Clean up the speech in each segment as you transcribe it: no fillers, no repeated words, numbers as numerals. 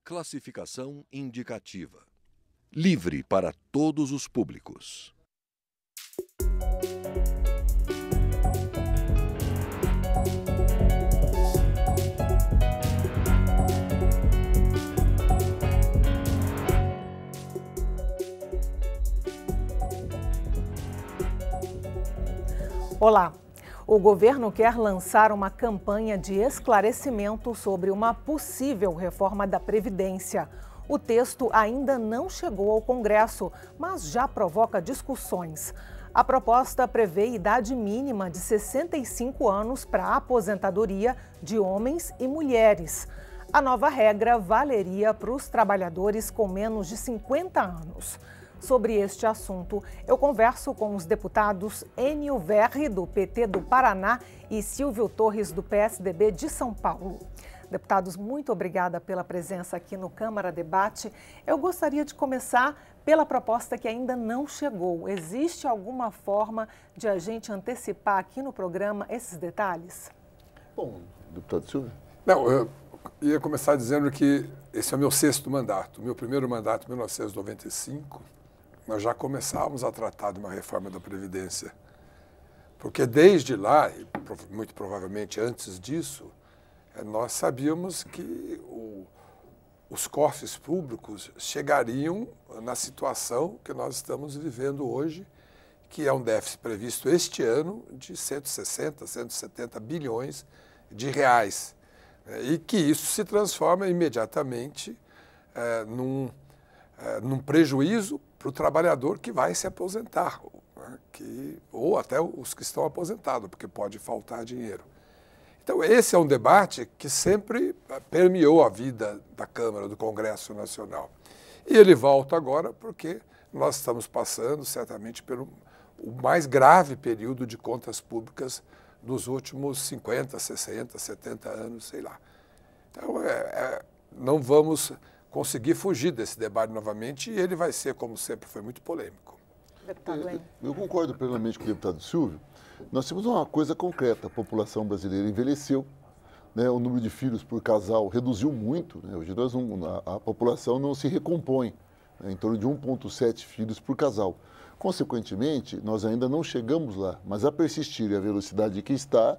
Classificação indicativa. Livre para todos os públicos. Olá! O governo quer lançar uma campanha de esclarecimento sobre uma possível reforma da Previdência. O texto ainda não chegou ao Congresso, mas já provoca discussões. A proposta prevê idade mínima de 65 anos para a aposentadoria de homens e mulheres. A nova regra valeria para os trabalhadores com menos de 50 anos. Sobre este assunto, eu converso com os deputados Enio Verri, do PT do Paraná, e Silvio Torres, do PSDB de São Paulo. Deputados, muito obrigada pela presença aqui no Câmara Debate. Eu gostaria de começar pela proposta que ainda não chegou. Existe alguma forma de a gente antecipar aqui no programa esses detalhes? Bom, deputado Silvio. Não, eu ia começar dizendo que esse é o meu 6º mandato. Meu primeiro mandato, em 1995, nós já começávamos a tratar de uma reforma da Previdência. Porque desde lá, e muito provavelmente antes disso, nós sabíamos que os cofres públicos chegariam na situação que nós estamos vivendo hoje, que é um déficit previsto este ano de 160, 170 bilhões de reais. E que isso se transforma imediatamente num prejuízo para o trabalhador que vai se aposentar, ou até os que estão aposentados, porque pode faltar dinheiro. Então, esse é um debate que sempre permeou a vida da Câmara, do Congresso Nacional. E ele volta agora porque nós estamos passando, certamente, pelo o mais grave período de contas públicas dos últimos 50, 60, 70 anos, sei lá. Então, não vamos conseguir fugir desse debate novamente e ele vai ser, como sempre, foi muito polêmico. Eu concordo plenamente com o deputado Silvio. Nós temos uma coisa concreta, a população brasileira envelheceu, né, o número de filhos por casal reduziu muito, né, hoje a população não se recompõe, né, em torno de 1,7 filhos por casal. Consequentemente, nós ainda não chegamos lá, mas a persistir e a velocidade que está,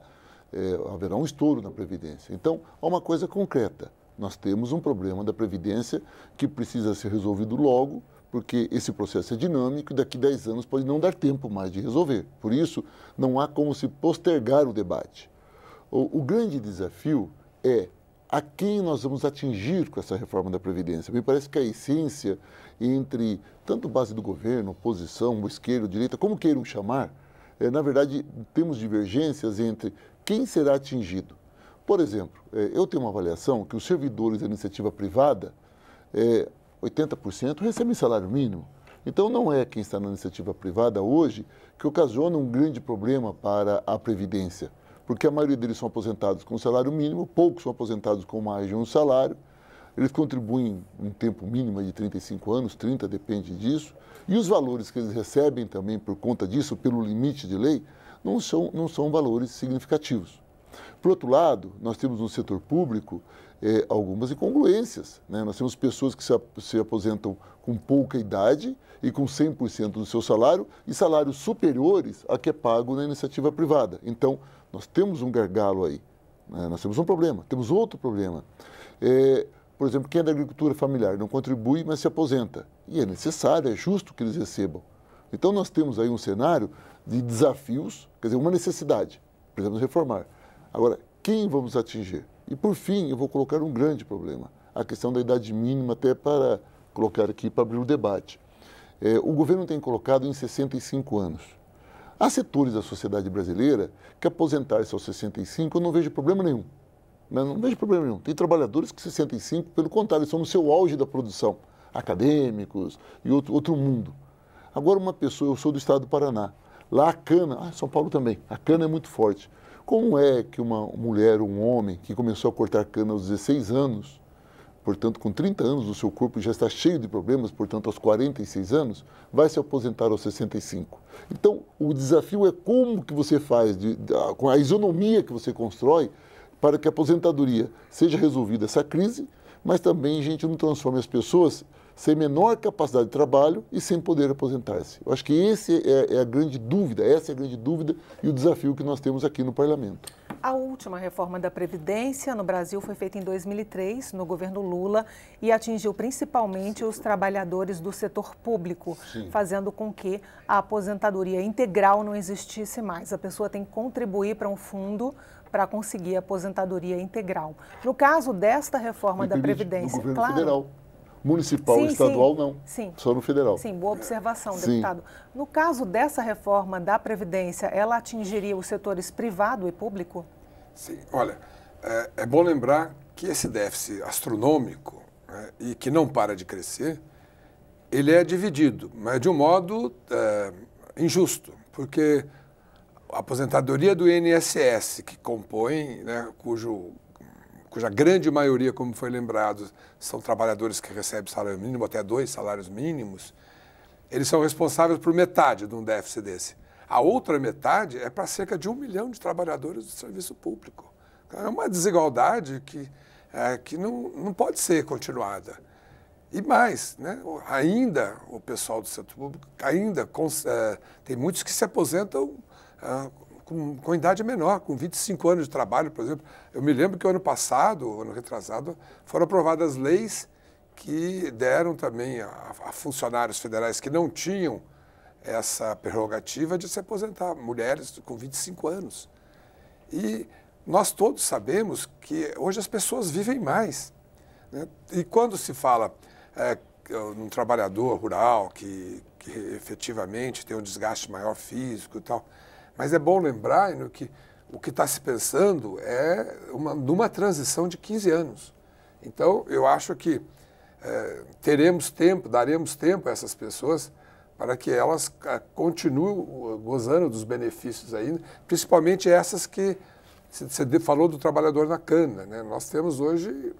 haverá um estouro na Previdência. Então, há uma coisa concreta. Nós temos um problema da Previdência que precisa ser resolvido logo, porque esse processo é dinâmico e daqui a 10 anos pode não dar tempo mais de resolver. Por isso, não há como se postergar o debate. O grande desafio é a quem nós vamos atingir com essa reforma da Previdência. Me parece que a essência entre tanto base do governo, oposição, esquerda, direita, como queiram chamar, na verdade, temos divergências entre quem será atingido. Por exemplo, eu tenho uma avaliação que os servidores da iniciativa privada, 80% recebem salário mínimo. Então, não é quem está na iniciativa privada hoje que ocasiona um grande problema para a Previdência, porque a maioria deles são aposentados com salário mínimo, poucos são aposentados com mais de um salário, eles contribuem um tempo mínimo de 35 anos, 30, depende disso, e os valores que eles recebem também por conta disso, pelo limite de lei, não são valores significativos. Por outro lado, nós temos no setor público algumas incongruências, né? Nós temos pessoas que se aposentam com pouca idade e com 100% do seu salário e salários superiores a que é pago na iniciativa privada. Então, nós temos um gargalo aí, né? Nós temos um problema, temos outro problema. Por exemplo, quem é da agricultura familiar não contribui, mas se aposenta. E é necessário, é justo que eles recebam. Então, nós temos aí um cenário de desafios, quer dizer, uma necessidade, precisamos reformar. Agora, quem vamos atingir? E, por fim, eu vou colocar um grande problema, a questão da idade mínima, até para colocar aqui para abrir o debate. O governo tem colocado em 65 anos. Há setores da sociedade brasileira que aposentar-se aos 65 eu não vejo problema nenhum. Não vejo problema nenhum. Tem trabalhadores que 65, pelo contrário, estão no seu auge da produção, acadêmicos e outro mundo. Agora, uma pessoa, eu sou do estado do Paraná, lá a cana, São Paulo também, a cana é muito forte. Como é que uma mulher ou um homem que começou a cortar cana aos 16 anos, portanto, com 30 anos, o seu corpo já está cheio de problemas, portanto, aos 46 anos, vai se aposentar aos 65? Então, o desafio é como que você faz, com a isonomia que você constrói, para que a aposentadoria seja resolvida essa crise, mas também a gente não transforma as pessoas sem menor capacidade de trabalho e sem poder aposentar-se. Eu acho que esse é a grande dúvida, essa é a grande dúvida e o desafio que nós temos aqui no Parlamento. A última reforma da Previdência no Brasil foi feita em 2003, no governo Lula, e atingiu principalmente os trabalhadores do setor público, Sim. fazendo com que a aposentadoria integral não existisse mais. A pessoa tem que contribuir para um fundo para conseguir a aposentadoria integral. No caso desta reforma da Previdência, no governo claro. federal. Municipal e estadual, não. Sim. Só no federal. Sim, boa observação, Sim. deputado. No caso dessa reforma da Previdência, ela atingiria os setores privado e público? Sim, olha, é bom lembrar que esse déficit astronômico, né, e que não para de crescer, ele é dividido, mas de um modo injusto, porque a aposentadoria do INSS, que compõe, né, cuja grande maioria, como foi lembrado, são trabalhadores que recebem salário mínimo, até 2 salários mínimos, eles são responsáveis por metade de um déficit desse. A outra metade é para cerca de 1 milhão de trabalhadores do serviço público. É uma desigualdade que não pode ser continuada. E mais, né, ainda o pessoal do setor público, tem muitos que se aposentam com idade menor, com 25 anos de trabalho, por exemplo. Eu me lembro que o ano passado, ano retrasado, foram aprovadas leis que deram também a funcionários federais que não tinham essa prerrogativa de se aposentar, mulheres com 25 anos. E nós todos sabemos que hoje as pessoas vivem mais, né? E quando se fala num trabalhador rural que efetivamente tem um desgaste maior físico e tal, mas é bom lembrar que o que está se pensando é numa transição de 15 anos. Então, eu acho que daremos tempo a essas pessoas para que elas continuem gozando dos benefícios ainda, principalmente essas que você falou do trabalhador na cana, né? Nós temos hoje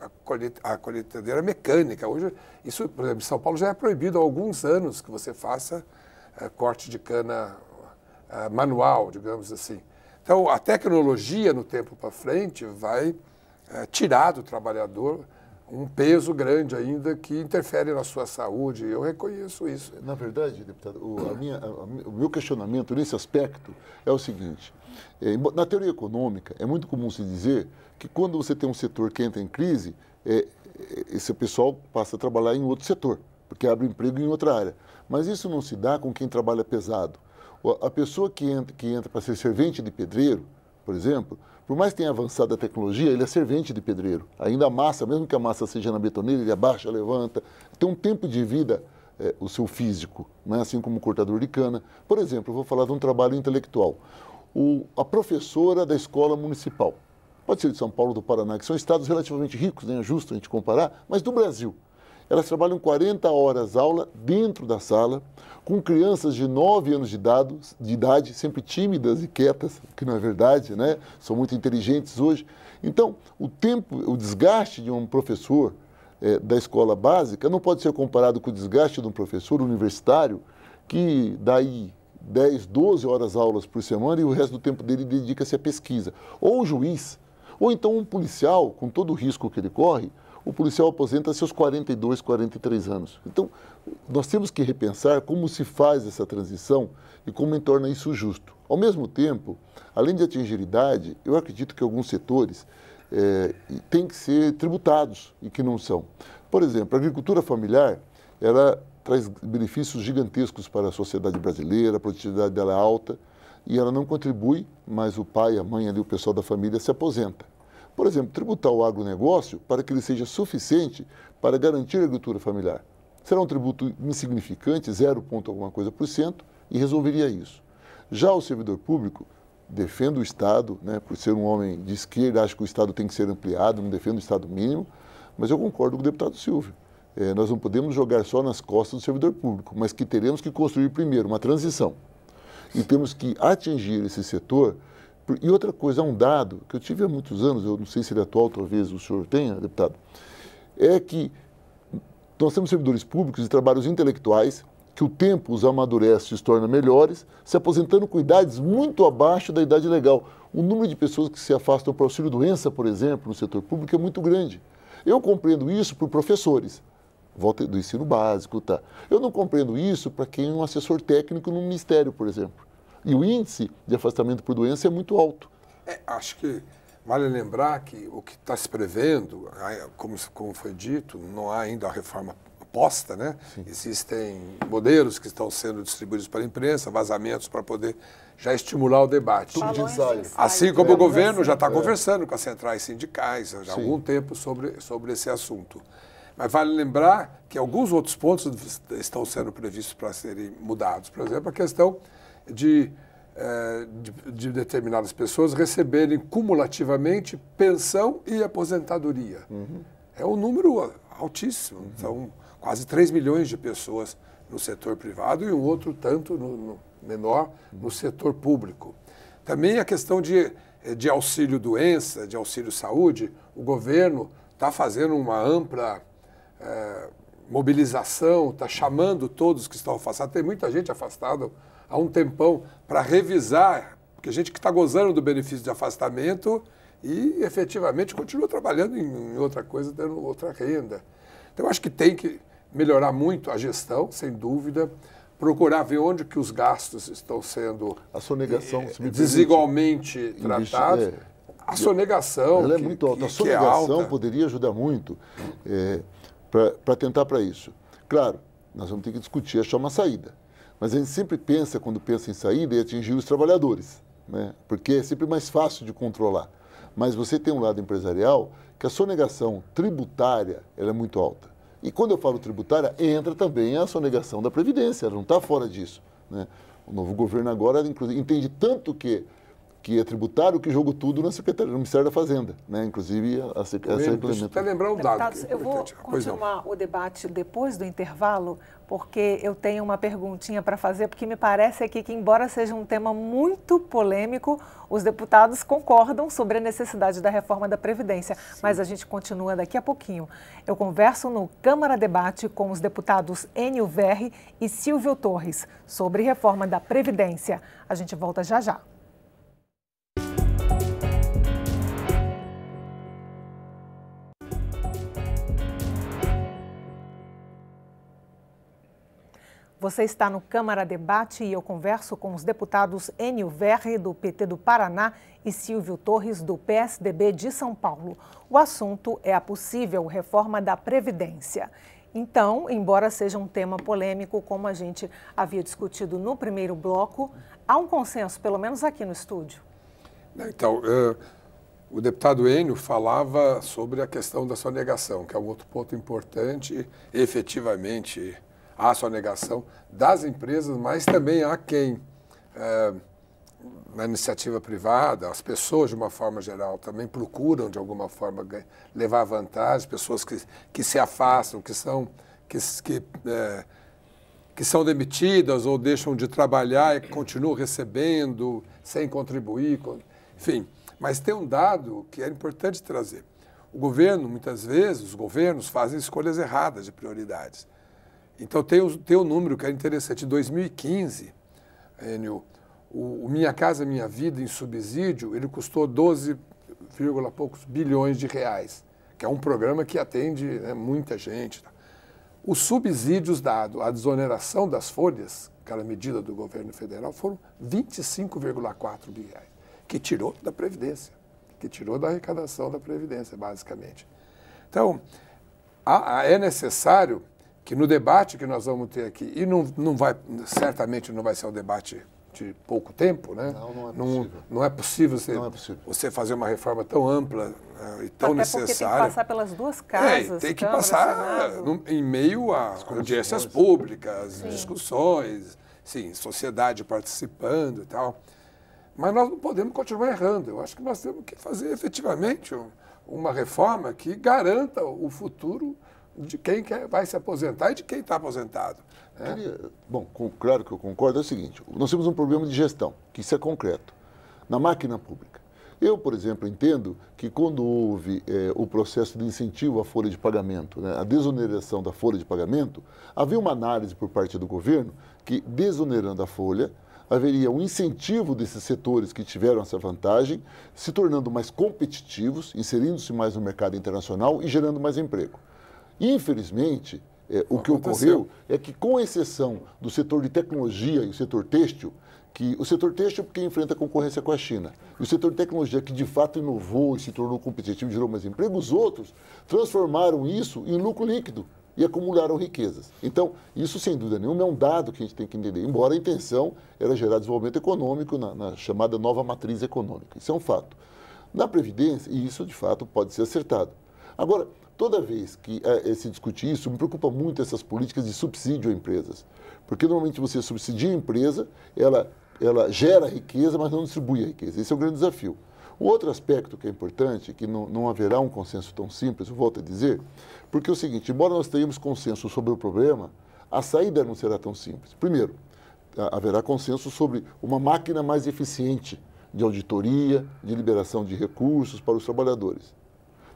a colheitadeira mecânica. Hoje, isso, por exemplo, em São Paulo já é proibido há alguns anos que você faça corte de cana manual, digamos assim. Então, a tecnologia, no tempo para frente, vai tirar do trabalhador um peso grande ainda que interfere na sua saúde. Eu reconheço isso. Na verdade, deputado, o meu questionamento nesse aspecto é o seguinte. Na teoria econômica, é muito comum se dizer que quando você tem um setor que entra em crise, esse pessoal passa a trabalhar em outro setor, porque abre emprego em outra área. Mas isso não se dá com quem trabalha pesado. A pessoa que entra para ser servente de pedreiro, por exemplo, por mais que tenha avançado a tecnologia, ele é servente de pedreiro. Ainda a massa, mesmo que a massa seja na betoneira, ele abaixa, levanta. Tem um tempo de vida, o seu físico, né? Assim como o cortador de cana. Por exemplo, eu vou falar de um trabalho intelectual. A professora da escola municipal, pode ser de São Paulo, do Paraná, que são estados relativamente ricos, né? É justo a gente comparar, mas do Brasil. Elas trabalham 40 horas aula dentro da sala, com crianças de 9 anos de idade, sempre tímidas e quietas, que não é verdade, né? São muito inteligentes hoje. Então, o desgaste de um professor da escola básica não pode ser comparado com o desgaste de um professor universitário que dá aí 10, 12 horas aulas por semana e o resto do tempo dele dedica-se à pesquisa. Ou o juiz, ou então um policial, com todo o risco que ele corre, o policial aposenta seus 42, 43 anos. Então, nós temos que repensar como se faz essa transição e como torna isso justo. Ao mesmo tempo, além de atingir idade, eu acredito que alguns setores têm que ser tributados e que não são. Por exemplo, a agricultura familiar, ela traz benefícios gigantescos para a sociedade brasileira, a produtividade dela é alta e ela não contribui, mas o pai, a mãe, ali, o pessoal da família se aposenta. Por exemplo, tributar o agronegócio para que ele seja suficiente para garantir a agricultura familiar. Será um tributo insignificante, 0, alguma coisa por cento, e resolveria isso. Já o servidor público, defende o Estado, né, por ser um homem de esquerda, acho que o Estado tem que ser ampliado, não defende o Estado mínimo, mas eu concordo com o deputado Silvio. Nós não podemos jogar só nas costas do servidor público, mas que teremos que construir primeiro uma transição. E temos que atingir esse setor. E outra coisa, há um dado que eu tive há muitos anos, eu não sei se ele é atual, talvez o senhor tenha, deputado, é que nós temos servidores públicos e trabalhos intelectuais que o tempo os amadurece e os torna melhores, se aposentando com idades muito abaixo da idade legal. O número de pessoas que se afastam para o auxílio-doença, por exemplo, no setor público é muito grande. Eu compreendo isso por professores, volta do ensino básico, tá? Eu não compreendo isso para quem é um assessor técnico no ministério, por exemplo. E o índice de afastamento por doença é muito alto. Acho que vale lembrar que o que está se prevendo, como foi dito, não há ainda a reforma posta, né? Sim. Existem modelos que estão sendo distribuídos para a imprensa, vazamentos para poder já estimular o debate. Tudo de ensaio. Assim como o governo já está conversando com as centrais sindicais já há algum tempo sobre esse assunto. Mas vale lembrar que alguns outros pontos estão sendo previstos para serem mudados. Por exemplo, a questão de determinadas pessoas receberem cumulativamente pensão e aposentadoria. É um número altíssimo. São quase 3 milhões de pessoas no setor privado e um outro tanto menor no setor público. Também a questão de auxílio doença, de auxílio saúde, o governo está fazendo uma ampla mobilização, está chamando todos que estão afastados. Tem muita gente afastada há um tempão para revisar, porque gente que está gozando do benefício de afastamento e efetivamente continua trabalhando em outra coisa, dando outra renda. Então, acho que tem que melhorar muito a gestão, sem dúvida, procurar ver onde que os gastos estão sendo a sonegação, desigualmente tratados. A sonegação, ela é muito alta. A sonegação poderia ajudar muito para tentar para isso. Claro, nós vamos ter que discutir, achar uma saída. Mas a gente sempre pensa, quando pensa em saída, em atingir os trabalhadores, né? Porque é sempre mais fácil de controlar. Mas você tem um lado empresarial que a sonegação tributária ela é muito alta. E quando eu falo tributária, entra também a sonegação da Previdência, ela não está fora disso, né? O novo governo agora, inclusive, entende tanto que é tributário que jogou tudo na Secretaria, no Ministério da Fazenda, né? Inclusive essa implementação. Deixa eu até lembrar um dado. Deputados, eu vou continuar o debate depois do intervalo, porque eu tenho uma perguntinha para fazer, porque me parece aqui que, embora seja um tema muito polêmico, os deputados concordam sobre a necessidade da reforma da Previdência. Sim. Mas a gente continua daqui a pouquinho. Eu converso no Câmara Debate com os deputados Enio Verri e Silvio Torres sobre reforma da Previdência. A gente volta já já. Você está no Câmara Debate e eu converso com os deputados Enio Verri, do PT do Paraná, e Silvio Torres, do PSDB de São Paulo. O assunto é a possível reforma da Previdência. Então, embora seja um tema polêmico, como a gente havia discutido no primeiro bloco, há um consenso, pelo menos aqui no estúdio. Então, o deputado Enio falava sobre a questão da sonegação, que é um outro ponto importante, efetivamente. Há sonegação das empresas, mas também há quem, na iniciativa privada, as pessoas, de uma forma geral, também procuram, de alguma forma, levar vantagem, pessoas que se afastam, que são demitidas ou deixam de trabalhar e continuam recebendo, sem contribuir, enfim. Mas tem um dado que é importante trazer. O governo, muitas vezes, os governos fazem escolhas erradas de prioridades. Então, tem um número que é interessante. Em 2015, Enio, o Minha Casa Minha Vida em subsídio, ele custou 12, poucos bilhões de reais, que é um programa que atende, né, muita gente. Os subsídios dados, a desoneração das folhas, aquela medida do governo federal, foram 25,4 bilhões, que tirou da Previdência, que tirou da arrecadação da Previdência, basicamente. Então, é necessário que no debate que nós vamos ter aqui, e certamente não vai ser um debate de pouco tempo, né? Não é possível você fazer uma reforma tão ampla e tão necessária. Até porque tem que passar pelas duas casas. Tem que passar em meio a audiências públicas, discussões, sim, sociedade participando e tal. Mas nós não podemos continuar errando. Eu acho que nós temos que fazer efetivamente uma reforma que garanta o futuro de quem vai se aposentar e de quem está aposentado. Né? Bom, claro que eu concordo, é o seguinte, nós temos um problema de gestão, que isso é concreto, na máquina pública. Eu, por exemplo, entendo que quando houve o processo de incentivo à folha de pagamento, né, a desoneração da folha de pagamento, havia uma análise por parte do governo que, desonerando a folha, haveria um incentivo desses setores que tiveram essa vantagem, se tornando mais competitivos, inserindo-se mais no mercado internacional e gerando mais emprego. Infelizmente, o que ocorreu é que, com exceção do setor de tecnologia e o setor têxtil, que o setor têxtil porque enfrenta concorrência com a China, e o setor de tecnologia que de fato inovou e se tornou competitivo e gerou mais emprego, os outros transformaram isso em lucro líquido e acumularam riquezas. Então, isso sem dúvida nenhuma é um dado que a gente tem que entender, embora a intenção era gerar desenvolvimento econômico na chamada nova matriz econômica. Isso é um fato. Na Previdência, e isso de fato pode ser acertado. Agora, toda vez que se discute isso, me preocupa muito essas políticas de subsídio a empresas. Porque normalmente você subsidia a empresa, ela gera riqueza, mas não distribui a riqueza. Esse é o grande desafio. Um outro aspecto que é importante, que não haverá um consenso tão simples, eu volto a dizer, porque é o seguinte, embora nós tenhamos consenso sobre o problema, a saída não será tão simples. Primeiro, haverá consenso sobre uma máquina mais eficiente de auditoria, de liberação de recursos para os trabalhadores.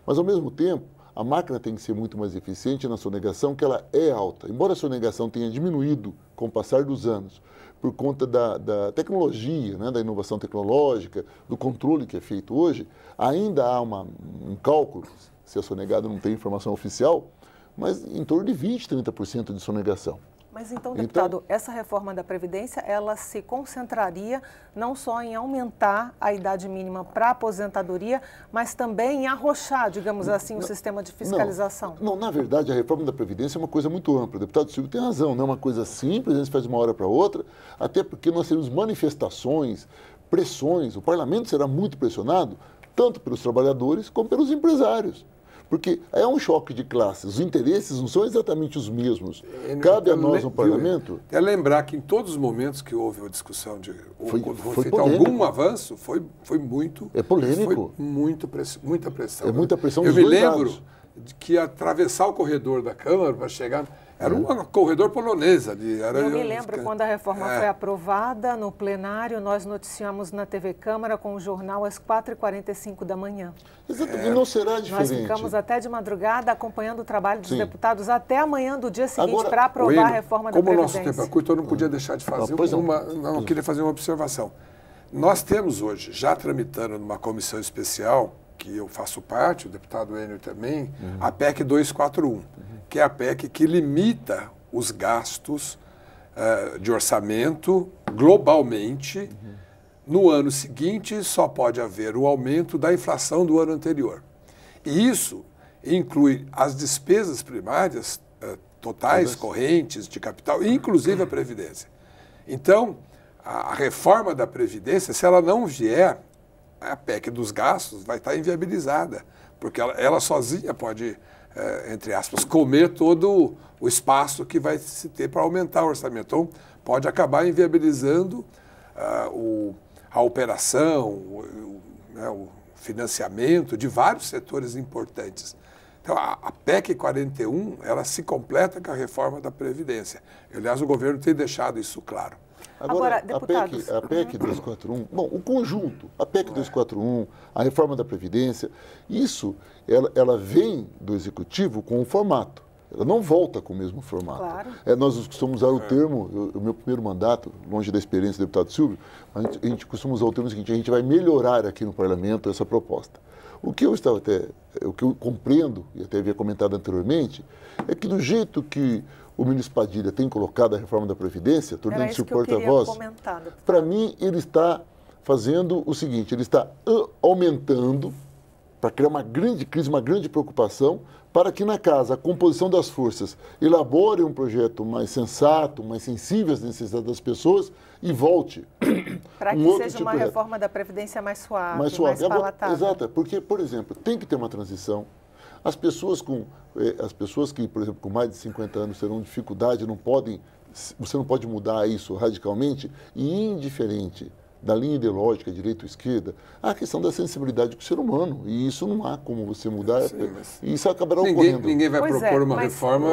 Mas, ao mesmo tempo, a máquina tem que ser muito mais eficiente na sonegação, que ela é alta. Embora a sonegação tenha diminuído com o passar dos anos, por conta da tecnologia, né, da inovação tecnológica, do controle que é feito hoje, ainda há um cálculo, se a sonegada não tem informação oficial, mas em torno de 20%, 30% de sonegação. Mas então, deputado, essa reforma da Previdência, ela se concentraria não só em aumentar a idade mínima para aposentadoria, mas também em arrochar, digamos assim, o sistema de fiscalização? Não, na verdade, a reforma da Previdência é uma coisa muito ampla. O deputado Silvio tem razão, não é uma coisa simples, a gente faz de uma hora para outra, até porque nós teremos manifestações, pressões, o parlamento será muito pressionado, tanto pelos trabalhadores como pelos empresários. Porque é um choque de classes, os interesses não são exatamente os mesmos. Cabe a nós, no parlamento... É lembrar que em todos os momentos que houve a discussão de... Foi feito algum avanço, foi muito... É polêmico. Foi muita pressão. É muita pressão Eu dos me dois lembro lados. de que atravessar o corredor da Câmara para chegar... Era um corredor polonês ali. Eu me lembro quando a reforma foi aprovada no plenário, nós noticiamos na TV Câmara com o jornal às 4h45 da manhã. Exatamente, não será diferente. Nós ficamos até de madrugada acompanhando o trabalho dos deputados até amanhã do dia seguinte para aprovar a reforma da Previdência. Como o nosso tempo é curto, eu não podia deixar de fazer eu queria fazer uma observação. Nós temos hoje, já tramitando numa comissão especial, que eu faço parte, o deputado Enio também, a PEC 241, que é a PEC que limita os gastos de orçamento globalmente. No ano seguinte, só pode haver o aumento da inflação do ano anterior. E isso inclui as despesas primárias totais, correntes, de capital, inclusive a Previdência. Então, a reforma da Previdência, se ela não vier, a PEC dos gastos vai estar inviabilizada, porque ela sozinha pode, entre aspas, comer todo o espaço que vai se ter para aumentar o orçamento. Então, pode acabar inviabilizando a operação, o financiamento de vários setores importantes. Então, a PEC 41, ela se completa com a reforma da Previdência. Aliás, o governo tem deixado isso claro. Agora, deputados, a PEC 241, bom, o conjunto, a PEC 241, a reforma da Previdência, isso, ela vem do Executivo com um formato. Ela não volta com o mesmo formato. Claro. Nós costumamos usar o termo, o meu primeiro mandato, longe da experiência do deputado Silvio, a gente costuma usar o termo seguinte: a gente vai melhorar aqui no parlamento essa proposta. O que eu compreendo, e até havia comentado anteriormente, é que do jeito que o ministro Padilha tem colocado a reforma da Previdência, tornando-se o porta-voz, para mim ele está fazendo o seguinte: ele está aumentando, para criar uma grande crise, uma grande preocupação, para que na casa a composição das forças elabore um projeto mais sensato, mais sensível às necessidades das pessoas e volte. Para que seja uma reforma da Previdência mais suave, mais palatável. Exato, porque, por exemplo, tem que ter uma transição. As pessoas que, por exemplo, com mais de 50 anos terão dificuldade, você não pode mudar isso radicalmente, e indiferente da linha ideológica, direita ou esquerda, a questão da sensibilidade com o ser humano. E isso não há como você mudar. Sim, e isso acabará ocorrendo. Ninguém vai propor uma reforma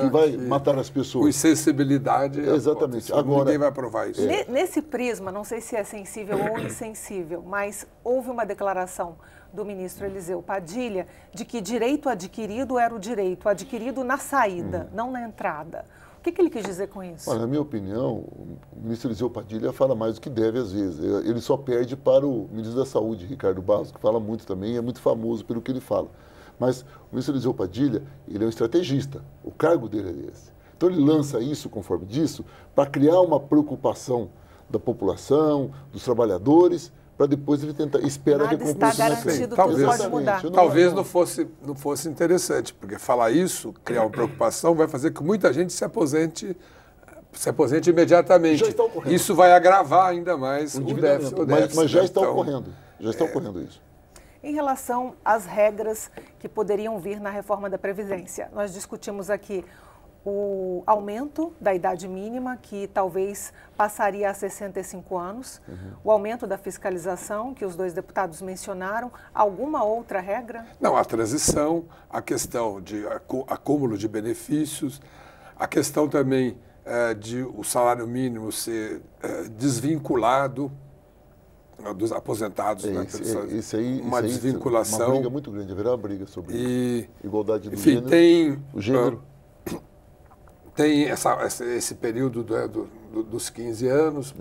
que vai matar as pessoas. Com insensibilidade. Exatamente. Agora, ninguém vai aprovar isso. Nesse prisma, não sei se é sensível ou insensível, mas houve uma declaração do ministro Eliseu Padilha de que direito adquirido era o direito adquirido na saída, não na entrada. O O que ele quis dizer com isso? Olha, na minha opinião, o ministro Eliseu Padilha fala mais do que deve às vezes. Ele só perde para o ministro da Saúde, Ricardo Barros, que fala muito também, é muito famoso pelo que ele fala. Mas o ministro Eliseu Padilha, ele é um estrategista, o cargo dele é esse. Então ele lança isso, conforme disso, para criar uma preocupação da população, dos trabalhadores, para depois ele tentar, espera Nada recompor está isso na garantido, frente. tudo Talvez, pode mudar. Talvez não fosse interessante, porque falar isso, criar uma preocupação, vai fazer que muita gente se aposente imediatamente. Já está ocorrendo. Isso vai agravar ainda mais o déficit. Mas já está Então, ocorrendo. Já está ocorrendo isso. Em relação às regras que poderiam vir na reforma da Previdência, nós discutimos aqui o aumento da idade mínima, que talvez passaria a 65 anos, o aumento da fiscalização, que os dois deputados mencionaram, alguma outra regra? Não, a transição, a questão de acúmulo de benefícios, a questão também de o salário mínimo ser desvinculado dos aposentados. Uma desvinculação. Uma briga muito grande, haverá uma briga sobre isso. Igualdade do enfim, gênero. O gênero. Tem esse período dos 15 anos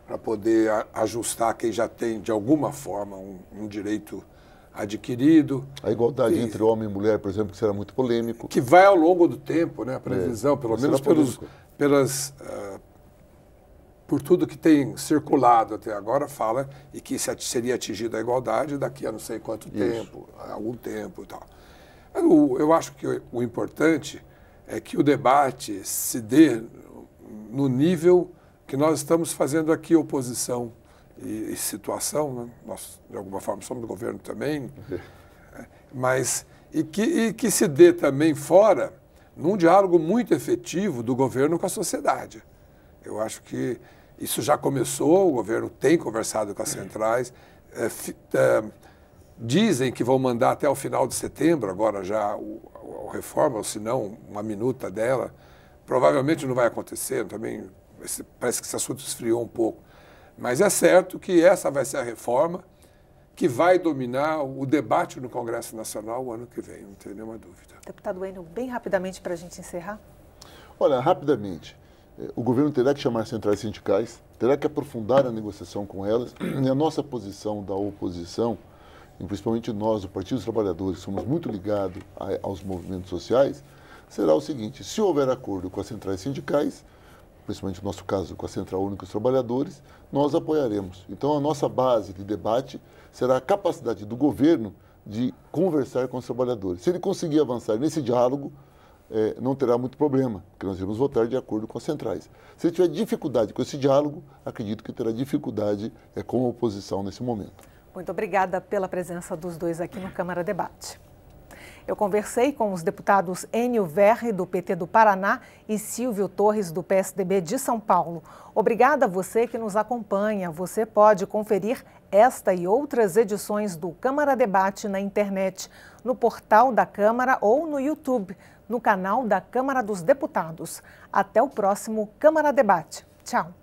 para poder ajustar quem já tem, de alguma forma, um direito adquirido. A igualdade entre homem e mulher, por exemplo, que será muito polêmico. Que vai ao longo do tempo, né? A previsão, pelo menos por tudo que tem circulado até agora, fala e que seria atingida a igualdade daqui a não sei quanto tempo, algum tempo e tal. Eu acho que o importante é que o debate se dê no nível que nós estamos fazendo aqui, oposição e situação, né? Nós, de alguma forma, somos do governo também, mas que se dê também fora, num diálogo muito efetivo do governo com a sociedade. Eu acho que isso já começou, o governo tem conversado com as centrais, dizem que vão mandar até o final de setembro, agora já a reforma, ou se não, uma minuta dela. Provavelmente não vai acontecer, também parece que esse assunto esfriou um pouco. Mas é certo que essa vai ser a reforma que vai dominar o debate no Congresso Nacional o ano que vem, não tem nenhuma dúvida. Deputado Wênio, bem rapidamente para a gente encerrar. Olha, rapidamente, o governo terá que chamar centrais sindicais, terá que aprofundar a negociação com elas, e a nossa posição da oposição, e principalmente nós, do Partido dos Trabalhadores, que somos muito ligados aos movimentos sociais, será o seguinte: se houver acordo com as centrais sindicais, principalmente no nosso caso com a Central Única dos Trabalhadores, nós apoiaremos. Então a nossa base de debate será a capacidade do governo de conversar com os trabalhadores. Se ele conseguir avançar nesse diálogo, não terá muito problema, porque nós iremos votar de acordo com as centrais. Se ele tiver dificuldade com esse diálogo, acredito que terá dificuldade com a oposição nesse momento. Muito obrigada pela presença dos dois aqui no Câmara Debate. Eu conversei com os deputados Enio Verri, do PT do Paraná, e Silvio Torres, do PSDB de São Paulo. Obrigada a você que nos acompanha. Você pode conferir esta e outras edições do Câmara Debate na internet, no portal da Câmara ou no YouTube, no canal da Câmara dos Deputados. Até o próximo Câmara Debate. Tchau.